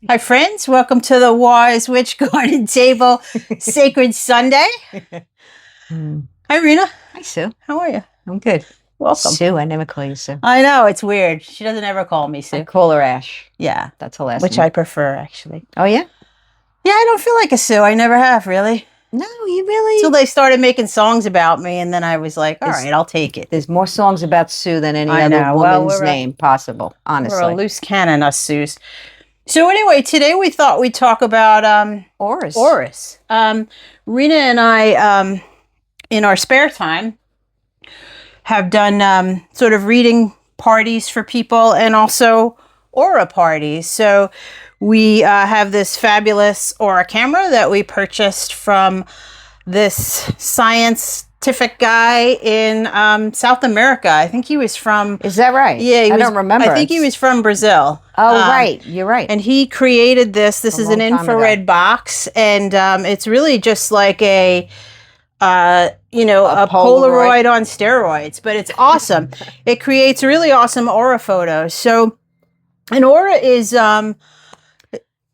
Hi, friends. Welcome to the Wise Witch Garden Table Sacred Sunday. Hmm. Hi, Rena. Hi, Sue. How are you? I'm good. Welcome. Sue, I never call you Sue. I know, it's weird. She doesn't ever call me I Sue. call her Ash. Yeah, That's her last which name. I prefer, actually. Oh, yeah? Yeah, I don't feel like a Sue. I never have, really. No, you really... Until they started making songs about me, and then I was like, all right, I'll take it. There's more songs about Sue than any I other know. Well, woman's name possible, honestly. We're a loose cannon, us Sues. So anyway, today we thought we'd talk about Auras. Auras. Rena and I, in our spare time, have done sort of reading parties for people and also aura parties. So we have this fabulous aura camera that we purchased from this scientific guy in South America. I think he was from... Is that right? Yeah, I don't remember. I think he was from Brazil. Oh, right. You're right. And he created this. This is an infrared box, and it's really just like a Polaroid on steroids, but it's awesome. It creates really awesome aura photos. So an aura is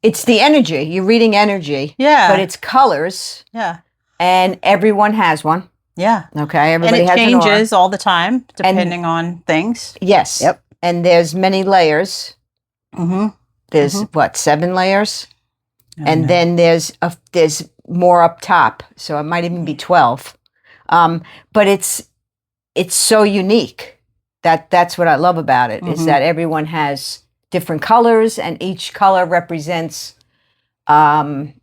it's the energy. You're reading energy. Yeah. But it's colors. Yeah. And everyone has one. Yeah. Okay. Everybody and has it an aura. changes all the time depending on things. Yes. Yep. And there's many layers. Mm-hmm. There's what, 7 layers? And then there's more up top. So it might even be 12. But it's so unique. That's what I love about it, is that everyone has different colors, and each color represents a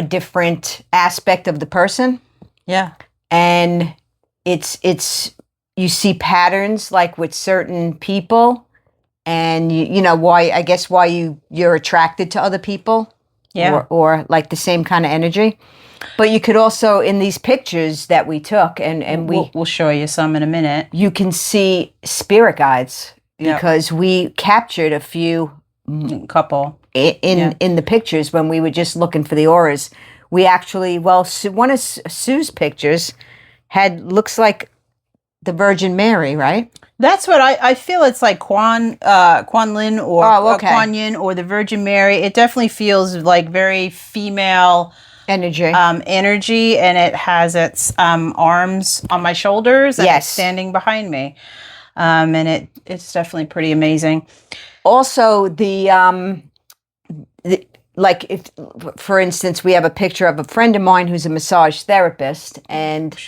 different aspect of the person. Yeah. And it's you see patterns like with certain people, and why you're attracted to other people. Yeah. Or like the same kind of energy. But you could also, in these pictures that we took, and we'll show you some in a minute. You can see spirit guides, because we captured a few couple in the pictures when we were just looking for the auras. We actually, one of Sue's pictures looks like the Virgin Mary, right? That's what I feel. It's like Kuan Lin or Kuan Yin or the Virgin Mary. It definitely feels like very female energy. Energy, and it has its arms on my shoulders and it's standing behind me. And it's definitely pretty amazing. Also, like if, for instance, we have a picture of a friend of mine who's a massage therapist, and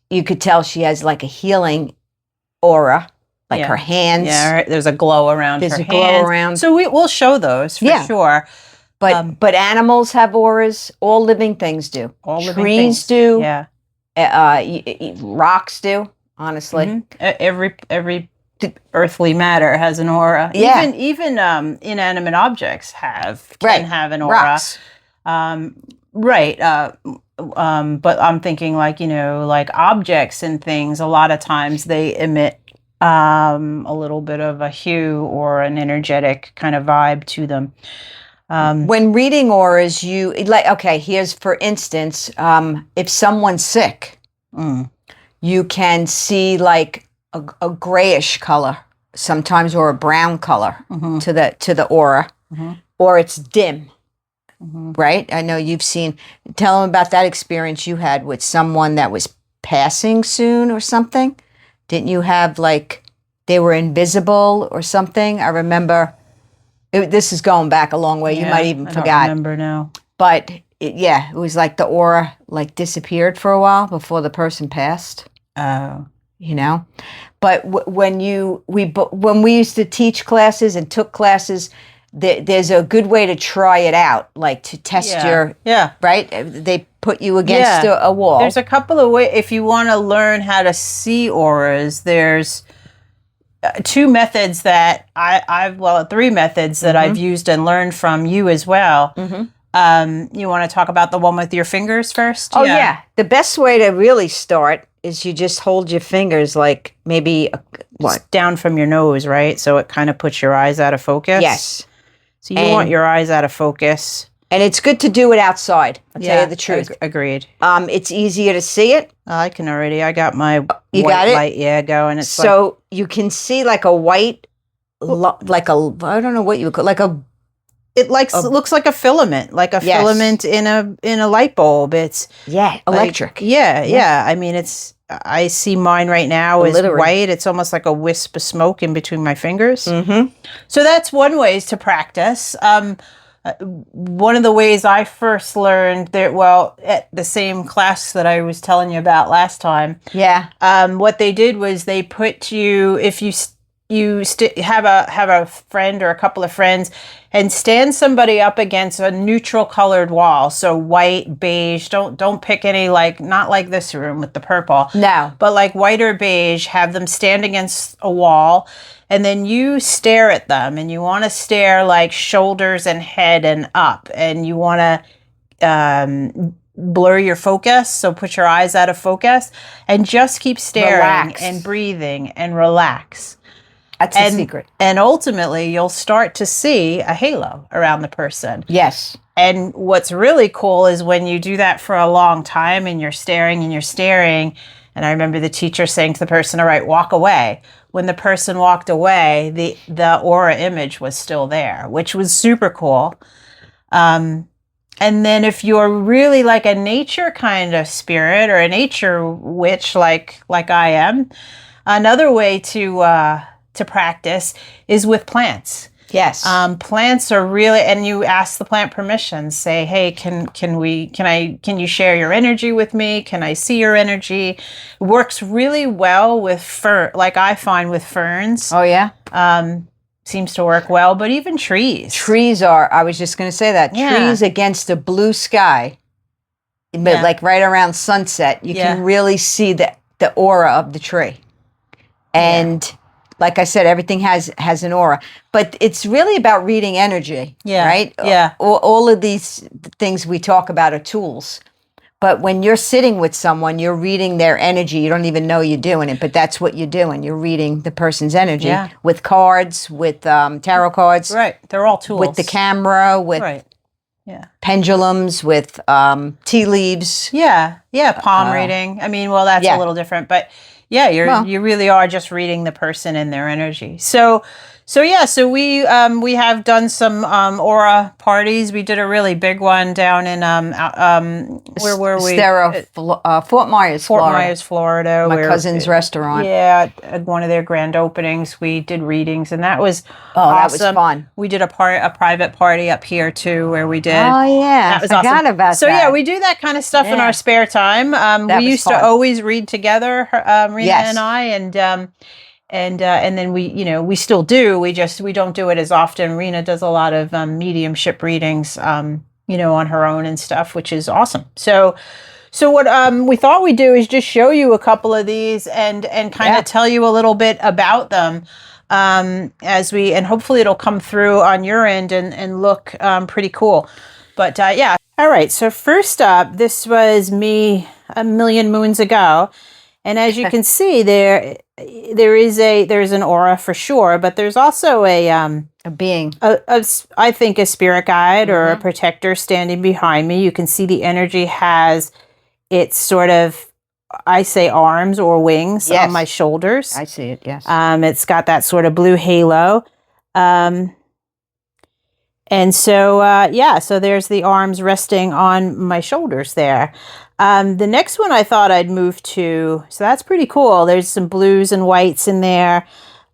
you could tell she has like a healing aura, like her hands. Yeah, there's a glow around her hands. There's a glow around. So we'll show those for sure. But animals have auras. All living things do. All living Trees things do. Yeah. Rocks do. Honestly, every earthly matter has an aura. Yeah. Even inanimate objects can have an aura. Rocks. Right. But I'm thinking like objects and things, a lot of times they emit a little bit of a hue or an energetic kind of vibe to them. When reading auras, here's for instance, if someone's sick, you can see like a grayish color sometimes, or a brown color to the aura, or it's dim. Right? I know you've seen. Tell them about that experience you had with someone that was passing soon or something. Didn't you have like they were invisible or something? I remember. This is going back a long way. You might even forgot. I don't remember now. But it was like the aura like disappeared for a while before the person passed. Oh. But when we used to teach classes and took classes, there's a good way to try it out, like to test your right. They put you against a wall. There's a couple of ways if you want to learn how to see auras. There's 2 methods that three methods that I've used and learned from you as well. You want to talk about the one with your fingers first? Oh yeah. The best way to really start is you just hold your fingers like maybe down from your nose, right? So it kind of puts your eyes out of focus. Yes. So you want your eyes out of focus. And it's good to do it outside. I'll tell you the truth. Agreed. It's easier to see it. I can already. I got my You white got it? light, going. It's so you can see like a white like a, I don't know what you would call, like a, It looks like a filament, like a Yes. filament in a light bulb. It's yeah, like- electric. yeah. I mean, I see mine right now is Glittery. white. It's almost like a wisp of smoke in between my fingers. Mm-hmm. So that's one ways to practice. One of the ways I first learned that, well, at the same class that I was telling you about last time, Yeah. what they did was they put you, if have a friend or a couple of friends, and stand somebody up against a neutral colored wall, so white, beige. Don't pick any, like, not like this room with the purple. No. But like white or beige, have them stand against a wall, and then you stare at them, and you want to stare like shoulders and head and up, and you want to blur your focus, so put your eyes out of focus, and just keep staring Relax. and breathing and relax. That's the secret. And ultimately, you'll start to see a halo around the person. Yes. And what's really cool is when you do that for a long time and you're staring and you're staring. And I remember the teacher saying to the person, all right, walk away. When the person walked away, the aura image was still there, which was super cool. And then if you're really like a nature kind of spirit or a nature witch, like I am, another way to practice is with plants. Yes. Plants are really, and you ask the plant permission. Say, hey, can you share your energy with me? Can I see your energy? It works really well with like I find with ferns. Oh yeah. Seems to work well, but even trees. Trees are. I was just going to say that. Yeah. Trees against a blue sky, but Yeah. like right around sunset, you Yeah. can really see the aura of the tree. And like I said, everything has an aura, but it's really about reading energy. Yeah. Right. Yeah. All of these things we talk about are tools. But when you're sitting with someone, you're reading their energy. You don't even know you're doing it, but that's what you're doing. You're reading the person's energy Yeah. with cards, with tarot cards, Right. They're all tools. with the camera, with Right. Yeah. pendulums, with tea leaves. Yeah. Yeah. Palm reading. I mean, well, that's yeah. a little different, but yeah, you really are just reading the person and their energy. So we have done some aura parties. We did a really big one down in where were we? Fort Myers, Fort Florida. Myers, Florida. My cousin's restaurant. Yeah, at one of their grand openings, we did readings, and that was That was awesome. fun. We did a private party up here too, where we did. Oh yeah, That was I forgot awesome. about So that. yeah, we do that kind of stuff in Yeah. our spare time. That We was used fun. to always read together, Rena Yes. and I, and then we still do. We don't do it as often. Rena does a lot of mediumship readings, on her own and stuff, which is awesome. So what we thought we'd do is just show you a couple of these and kind of tell you a little bit about them. And hopefully it'll come through on your end and look pretty cool. But yeah. All right. So first up, this was me a million moons ago. And as you can see, there's an aura for sure, but there's also a being. I think a spirit guide or a protector standing behind me. You can see the energy has its sort of, I say, arms or wings Yes. on my shoulders. I see it. Yes. It's got that sort of blue halo. And so there's the arms resting on my shoulders there. The next one I thought I'd move to, so that's pretty cool. There's some blues and whites in there.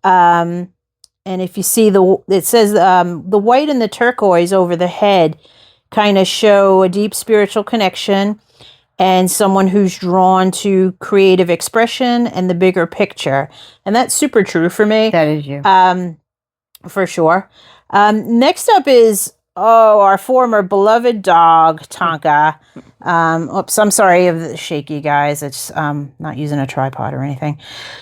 And if you see it says the white and the turquoise over the head kind of show a deep spiritual connection and someone who's drawn to creative expression and the bigger picture. And that's super true for me. That is you. For sure. Next up is our former beloved dog, Tonka. Oops, I'm sorry of the shaky, guys. It's not using a tripod or anything.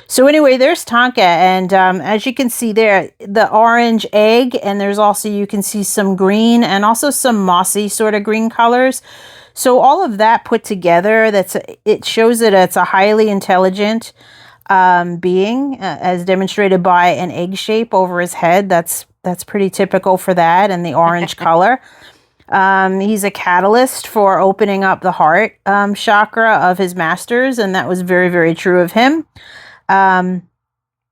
So anyway, there's Tonka, and as you can see there, the orange egg, and there's also, you can see some green and also some mossy sort of green colors. So all of that put together, it shows that it's a highly intelligent being, as demonstrated by an egg shape over his head. That's pretty typical for that, and the orange color. He's a catalyst for opening up the heart chakra of his masters, and that was very, very true of him.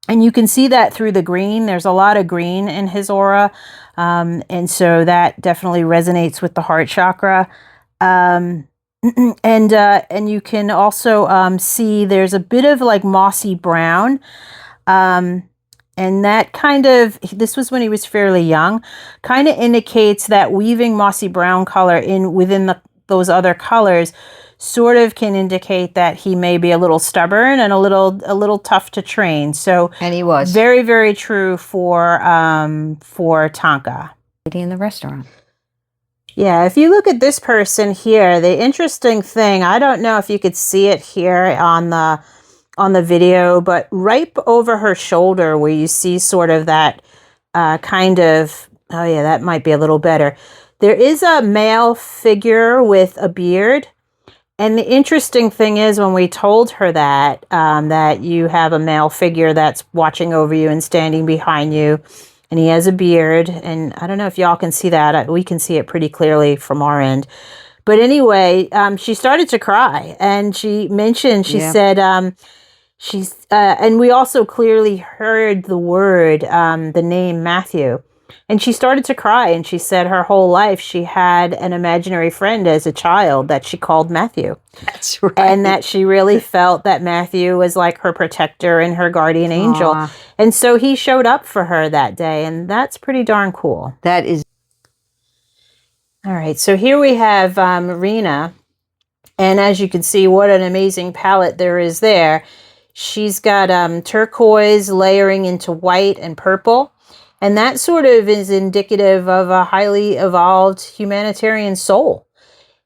And you can see that through the green. There's a lot of green in his aura. And so that definitely resonates with the heart chakra. And you can also see there's a bit of like mossy brown. And that kind of, this was when he was fairly young, kind of indicates that weaving mossy brown color in within those other colors sort of can indicate that he may be a little stubborn and a little tough to train. So, and he was very, very true for Tonka. in the restaurant. Yeah, if you look at this person here, the interesting thing, I don't know if you could see it here on the video, but right over her shoulder where you see sort of that kind of, oh yeah, that might be a little better. There is a male figure with a beard. And the interesting thing is when we told her that, that you have a male figure that's watching over you and standing behind you, and he has a beard, and I don't know if y'all can see that. We can see it pretty clearly from our end. But anyway, she started to cry, and she mentioned, she said, and we also clearly heard the word, the name Matthew. And she started to cry, and she said her whole life she had an imaginary friend as a child that she called Matthew. That's right. And that she really felt that Matthew was like her protector and her guardian angel. Aww. And so he showed up for her that day, and that's pretty darn cool. That is. All right, so here we have Rena. And as you can see, what an amazing palette there is there. She's got turquoise layering into white and purple. And that sort of is indicative of a highly evolved humanitarian soul.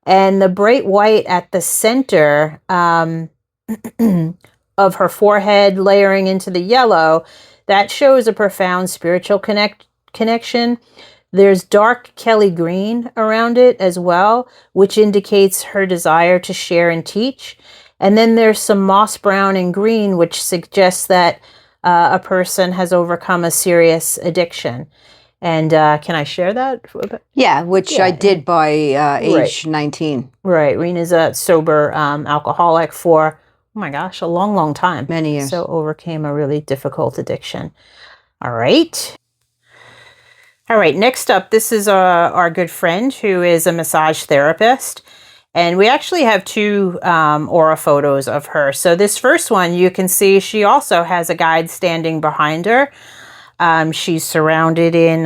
And the bright white at the center of her forehead layering into the yellow, that shows a profound spiritual connection. There's dark Kelly green around it as well, which indicates her desire to share and teach. And then there's some moss brown and green, which suggests that a person has overcome a serious addiction. And can I share that? Yeah, which I did by age 19. Right. Rena's a sober alcoholic for, oh my gosh, a long, long time. Many years. So overcame a really difficult addiction. All right. All right. Next up, this is our good friend who is a massage therapist. And we actually have two aura photos of her. So this first one, you can see she also has a guide standing behind her. She's surrounded in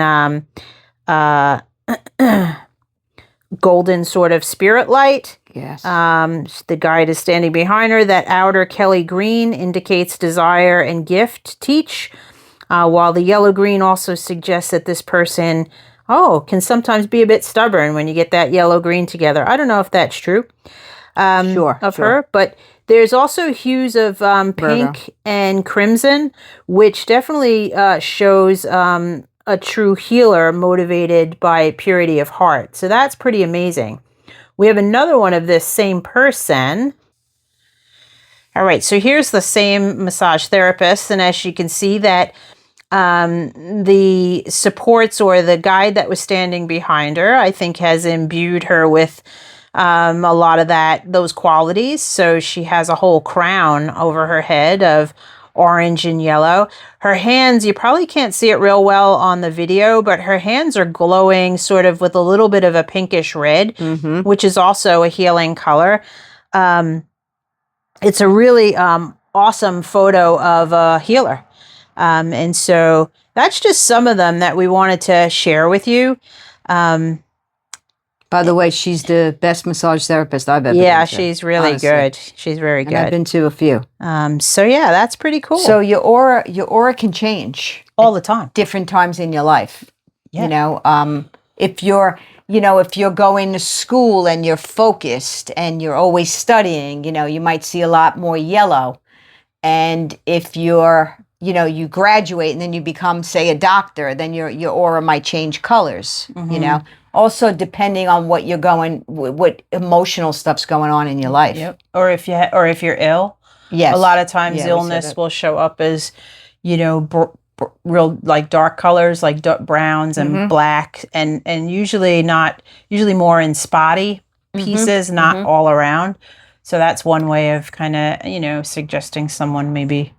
golden sort of spirit light. Yes. The guide is standing behind her. That outer Kelly green indicates desire and gift teach, while the yellow green also suggests that this person can sometimes be a bit stubborn when you get that yellow green together. I don't know if that's true of her, but there's also hues of pink and crimson, which definitely shows a true healer motivated by purity of heart. So that's pretty amazing. We have another one of this same person. All right, so here's the same massage therapist, and as you can see that the supports or the guide that was standing behind her, I think has imbued her with a lot of those qualities. So she has a whole crown over her head of orange and yellow. Her hands, you probably can't see it real well on the video, but her hands are glowing sort of with a little bit of a pinkish red, which is also a healing color. It's a really awesome photo of a healer. And so that's just some of them that we wanted to share with you. By the way, she's the best massage therapist I've ever been to. Yeah, she's really good. She's very good. And I've been to a few. So yeah, that's pretty cool. So your aura can change all the time. Different times in your life. Yeah. You know, if you're going to school and you're focused and you're always studying, you might see a lot more yellow. And if you're you graduate and then you become, say, a doctor, then your aura might change colors, Also, depending on what emotional stuff's going on in your life. Yep. Or if you're ill. Yes. A lot of times illness will show up as, real like dark colors, like browns and black, and usually more in spotty pieces, not all around. So that's one way of kind of, suggesting someone maybe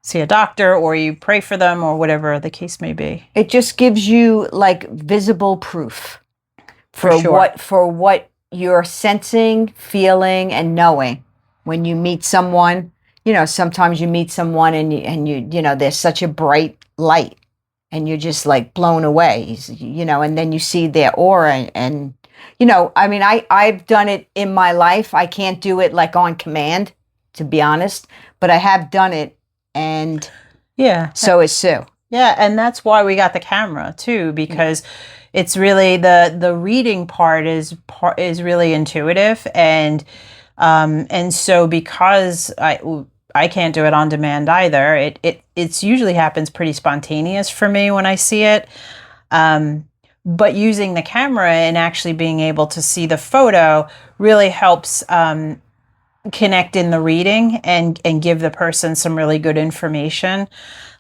see a doctor or you pray for them or whatever the case may be. It just gives you like visible proof for sure. what you're sensing, feeling, and knowing when you meet someone. You know, sometimes you meet someone and you know, there's such a bright light and you're just like blown away, you know, and then you see their aura and you know, I mean, I've done it in my life. I can't do it like on command, to be honest, but I have done it, and yeah, so is Sue. Yeah, and that's why we got the camera too, because it's really the reading part is really intuitive, and so because I can't do it on demand either. It's usually happens pretty spontaneous for me when I see it. But using the camera and actually being able to see the photo really helps connect in the reading and give the person some really good information,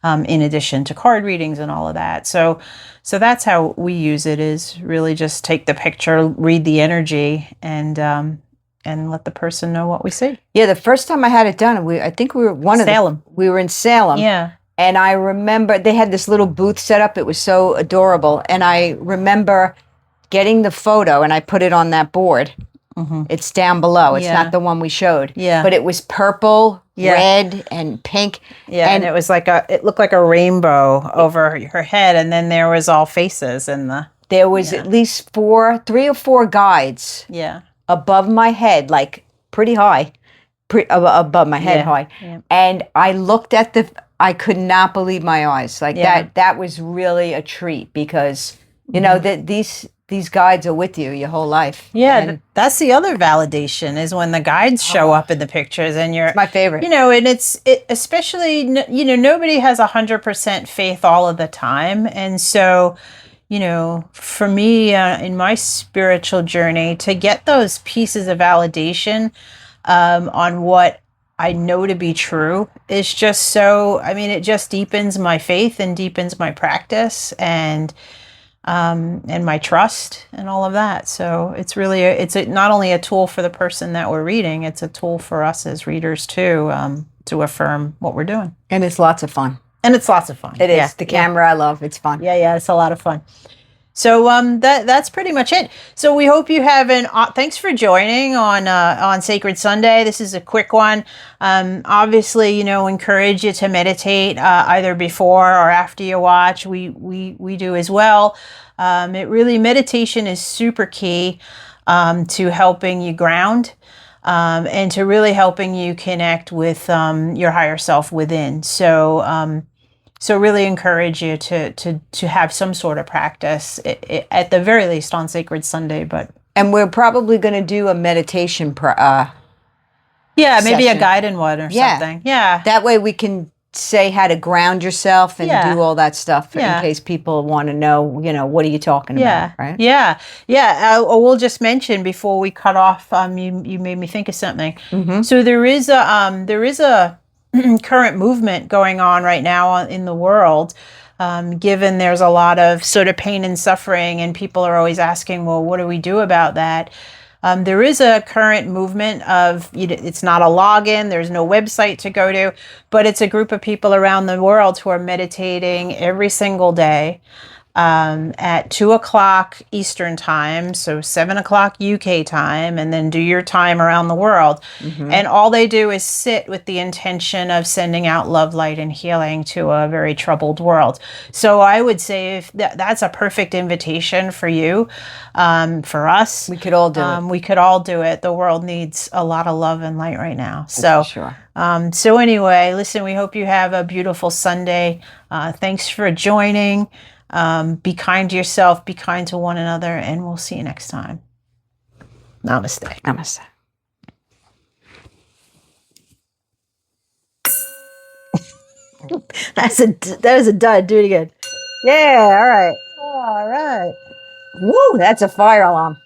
in addition to card readings and all of that. So that's how we use it, is really just take the picture, read the energy, and let the person know what we see. Yeah, the first time I had it done, I think we were Salem. We were in Salem. Yeah. And I remember they had this little booth set up. It was so adorable. And I remember getting the photo and I put it on that board. Mm-hmm. It's down below. It's not the one we showed. Yeah. But it was purple, red, and pink. Yeah. And it was it looked like a rainbow over her head. And then there was all faces there was at least 3 or 4 guides. Yeah. Above my head, like pretty high, above my head high. Yeah. And I looked at I could not believe my eyes. Like that was really a treat, because, you know, that these guides are with you your whole life. Yeah, and that's the other validation, is when the guides show up in the pictures, and it's my favorite. You know, and especially, you know, nobody has 100% faith all of the time. And so, you know, for me, in my spiritual journey, to get those pieces of validation on what I know to be true is just so, I mean, it just deepens my faith and deepens my practice and my trust and all of that. So it's really, not only a tool for the person that we're reading, it's a tool for us as readers too, to affirm what we're doing. And it's lots of fun. And it's lots of fun. It is. The camera I love. It's fun. Yeah, it's a lot of fun. So that's pretty much it. So we hope you have thanks for joining on Sacred Sunday. This is a quick one. Obviously, you know, encourage you to meditate either before or after you watch. We do as well. Meditation is super key to helping you ground. And to really helping you connect with your higher self within. So really encourage you to have some sort of practice, at the very least on Sacred Sunday. And we're probably going to do a meditation maybe a guided one or something. Yeah. That way we can say how to ground yourself and do all that stuff in case people want to know, you know, what are you talking about, right? Yeah. We'll just mention before we cut off, you made me think of something. Mm-hmm. So there is a current movement going on right now in the world, given there's a lot of sort of pain and suffering, and people are always asking, well, what do we do about that? There is a current movement of, it's not a login, there's no website to go to, but it's a group of people around the world who are meditating every single day at 2:00 Eastern time, so 7:00 UK time, and then do your time around the world. Mm-hmm. And all they do is sit with the intention of sending out love, light, and healing to a very troubled world. So I would say if that's a perfect invitation for you, for us. We could all do it. We could all do it. The world needs a lot of love and light right now. So, sure. So anyway, listen, we hope you have a beautiful Sunday. Thanks for joining. Be kind to yourself, be kind to one another, and we'll see you next time. Namaste. Namaste. That was a dud. Do it again. Yeah, all right. All right. Woo, that's a fire alarm.